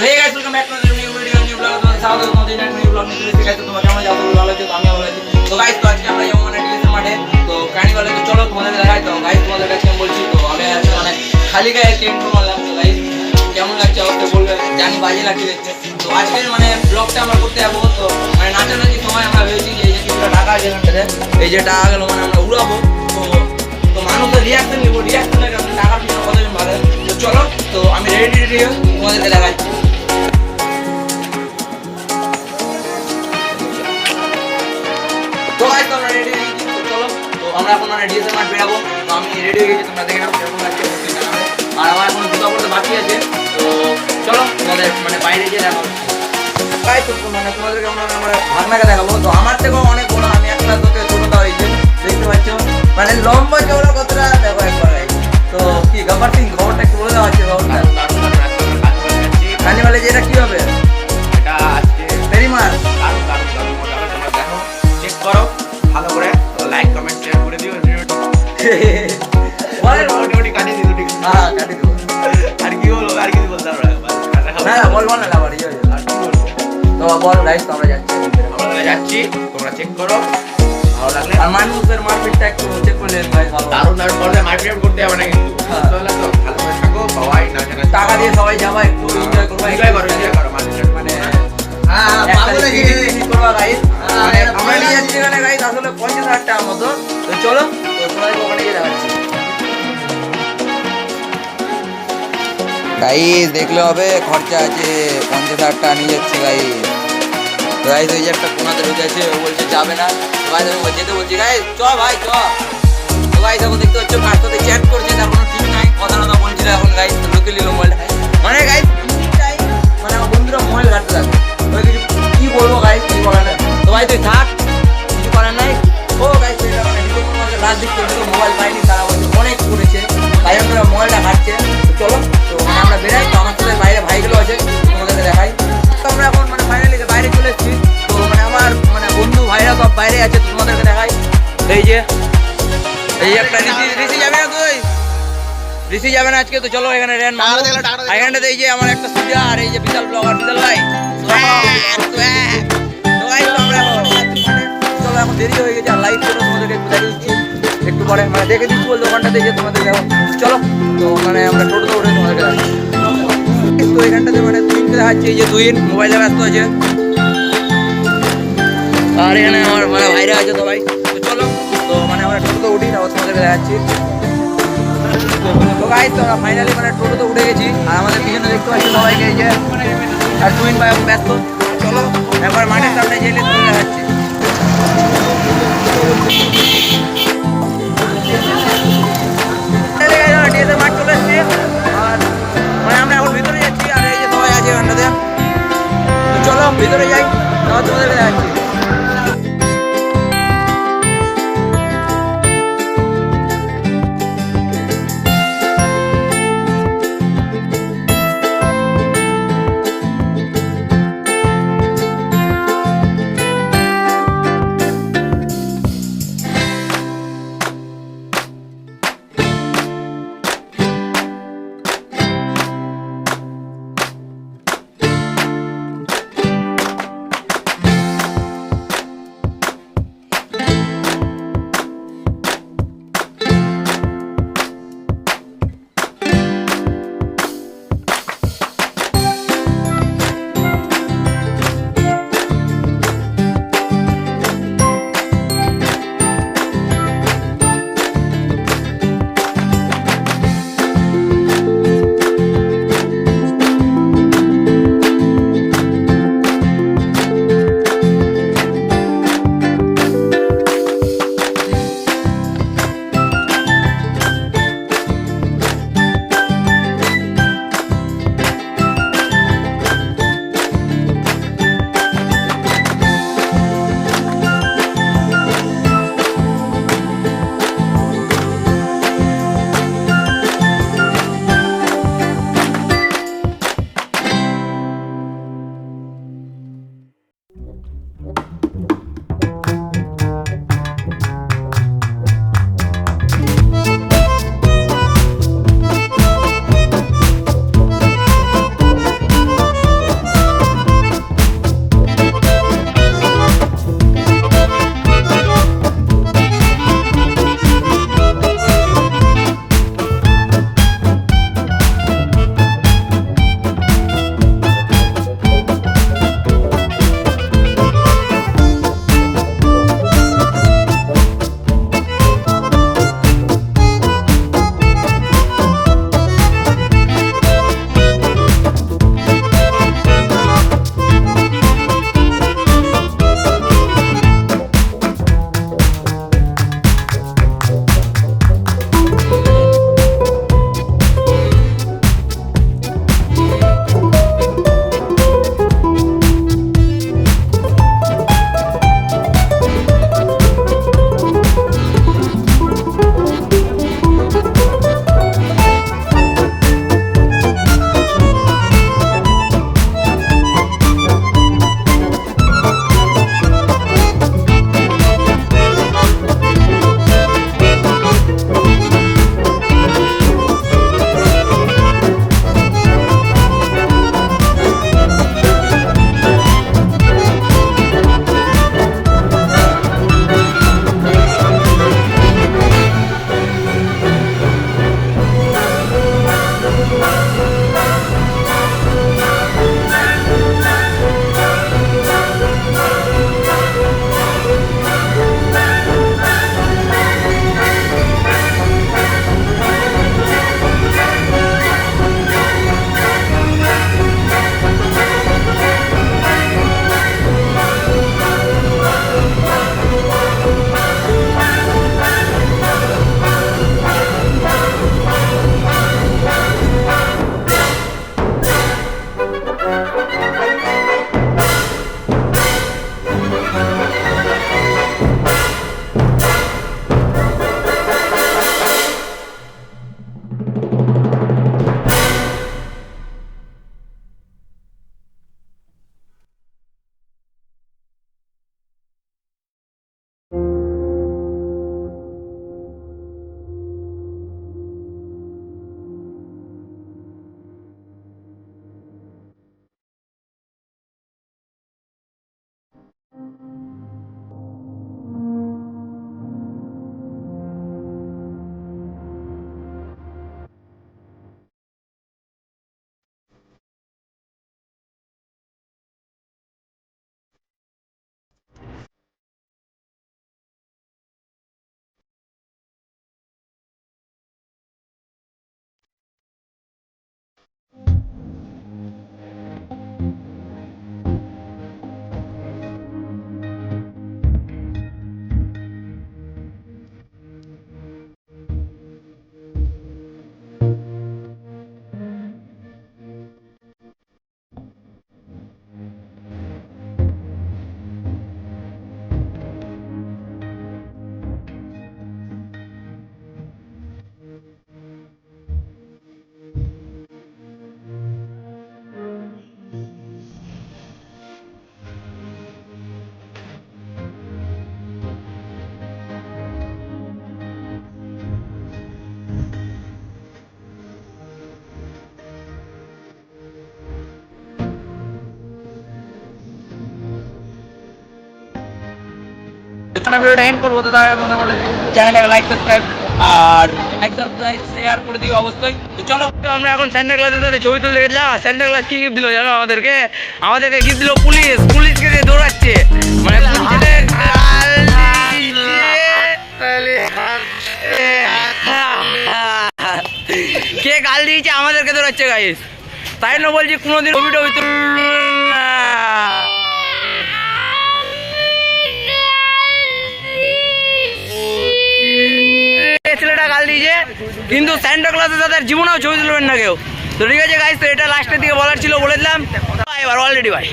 Hey guys welcome back to new video new blog. তোমাদের স্বাগত তোমাদের নিউ ব্লগ নিতে এসেছি গাইস। তোমরা কেমন আছো? ভালো আছো? তো আমিও ভালো আছি। তো গাইস তো আজকে আমরা যাবো মানে ডিএসএর মাঠে। তো কার্নিভালে তো চলো তোমাদের দেখাই। তো গাইস তোমাদের কাছে আমি বলছি তো আমি আজকে মানে খালি গায়ে টেন্ট মারলাম। তো গাইস কেমন লাগছে আমাকে বলবে, জানি বাজে লাগছে দেখতে। তো আজকের মানে ব্লগটা আমরা করতে যাবো। তো মানে নাচানাচি সময় আমরা ভেবেছি যে এই যে কিছুটা টাকা আছে এখানটাতে, এই যে টাকা গেল মানে আমরা উড়াবো। তো তো মানুষের রিয়াকশন নিবো, রিয়াকশনের কারণে টাকা পিছনে কতজন ভালো। তো চলো তো আমি রেডি তোমাদেরকে দেখাচ্ছি। তো গাইস তোমরা রেডি হয়ে গেছি। তো চলো তো আমরা এখন মানে ডিএসএল মাঠ বেরাবো। তো আমি রেডি হয়ে গেছি, তোমরা দেখে নাও কেমন লাগছে অবশ্যই জানাবে। আর আমার এখন জুতা পড়তে বাকি আছে। তো চলো তোমাদের মানে বাইরে গিয়ে দেখাবো। গাইস তো মানে তোমাদেরকে আমরা ভাগনাকে দেখাবো। তো আমার থেকেও অনেক বড়, আমি একটা তোকে ছোটটা হয়েছে দেখতে পাচ্ছ, মানে লম্বা চওড়া কতটা দেখো একবার। তো কি গব্বর সিং খবরটা একটু বলে দেওয়া হচ্ছে। কার্নিভালে যে এটা কি হবে? এটা আজকে পেরিমার দারুণ দারুণ দারুণ মজা হবে। তোমরা দেখো, চেক করো ভালো করে, লাইক কমেন্ট শেয়ার করে দিও ভিডিওটি। মোটামুটি কাটিয়ে দিই দুটি। হ্যাঁ কাটি দেবো। আর কি বলবো, আর কিছু বলতে পারবো না না বলবো না আবার ইয়ে আর কি বলবো। তো বল গাইস তো আমরা যাচ্ছি। আমরা যাচ্ছি, তোমরা চেক করো, ভালো লাগলে। আর মানুষের মারপিটটা একটু চেক করলে ভাই ভালো। দারুণ দারুণ পর্দায় মাইক্রোওয়েভ করতে হবে না কিন্তু। হ্যাঁ। বুঝতে পারলে তো? ভালো করে থাকো সবাই, নাচা নাচি টাকা দিয়ে সবাই যাবা, একটু এনজয় করবা। এনজয় করো, এনজয় করো মানুষের মানে হ্যাঁ একটা জিনিস করবা গাইস। মানে আমরা নিয়ে যাচ্ছি এখানে গাইস আসলে 50,000 টাকার মতো। তো চলো তো তোমাদের ওখানে গিয়ে দেখাচ্ছি। গাইস দেখলে হবে, খরচা আছে 50,000 টাকা নিয়ে যাচ্ছে গাইস। তো গাইস ওই যে একটা কোনাতে ঢুকে আছে, ও বলছে যাবে না। ভাই আমি যেতে বলছি গাইস চ ভাই চ। তো গাইস এখন দেখতে পাচ্ছ কার সাথে চ্যাট করছে, তার কোনো ঠিক নাই, কথা না বলছিল এখন গাইস লোকে নিল মোবাইলটা। মানে গাইস মানে আমার বন্ধুরা মোবাইল ঘাটতে থাকে। তো কিছু কি বলবো গাইস, কি করার নাই। তো ভাই তুই থাক, কিছু করার নাই। ও গাইস এটা মানে লাস্ট দিক থেকে মোবাইল পাইনি, তারা বলছে অনেক করেছে, তাই জন্য মোবাইলটা ঘাটছে। তো চলো তো মানে আমরা বেরাই। তো আমার সাথে বাইরে ভাইগুলো আছে, তোমাদেরকে দেখাই। তো আমরা এখন মানে ফাইনালি বাইরে চলে এসেছি। তো মানে আমার মানে বন্ধু ভাইরা সব বাইরে আছে, তোমাদেরকে দেখাই। এই যে একটা ঋষি যাবে না, তুই ঋষি যাবে না আজকে। তো চলো এখানে রেন এখানটাতে এই যে আমার একটা সুজা, আর এই যে বিশাল ব্লগার বিশাল ভাই। তো ভাই তো আমরা চলো এখন দেরি হয়ে গেছে, আর লাইভ করে তোমাদেরকে একটু দেখে দিচ্ছি একটু পরে, মানে দেখে দিচ্ছি বলতে ওখানটাতে যে তোমাদের এখন চলো তো মানে আমরা টোটোতে উঠে তোমাদেরকে দেখাচ্ছি। তো এখানটাতে মানে তুইনকে দেখাচ্ছি, এই যে তুইন মোবাইলে ব্যস্ত আছে, আর এখানে আমার মানে ভাইরা আছে। তো ভাই তো চলো তো মানে আমরা টোটোতে উঠি, তারপর তোমাদেরকে দেখাচ্ছি। তো গাইস তো আমরা ফাইনালি মানে টোটোতে উঠে গেছি, আর আমাদের পিছনে দেখতে পাচ্ছি সবাইকে, এই যে আর তুইন ভাই এখন ব্যস্ত। চলো একবার মাঠের সামনে গেলে তুমি দেখাচ্ছি। মাঠ চলে এসছি, আর মানে আমরা এখন ভিতরে যাচ্ছি, আর এই যে সবাই আছে এখানটাতে। তো চলো ভিতরে যাই, তারপর তোমাদেরকে দেখাচ্ছি। ভিডিওটা এন্ড করবো, তো তার চ্যানেলটাকে লাইক সাবস্ক্রাইব আর লাইক সাবস্ক্রাইব শেয়ার করে দিও অবশ্যই। তো চলো আমরা এখন স্যান্টা ক্লাসের সাথে ছবি তুলতে গেছিলাম। স্যান্টা ক্লাস কি গিফট দিল জানো আমাদেরকে? আমাদেরকে গিফট দিল পুলিশ। পুলিশকে দিয়ে দৌড়াচ্ছে, মানে পুলিশের কে গাল দিয়েছে আমাদেরকে দৌড়াচ্ছে গাইস। তাই না বলছি কোনোদিন ছবি টবি ছেলেটা গাল দিয়েছে, কিন্তু স্যান্টা ক্লাসের সাথে জীবনেও ছবি তুলবেন না কেউ। তো ঠিক আছে গাইস, তো এটা লাস্টের দিকে বলার ছিল, বলে দিলাম। এবার অলরেডি ভাই।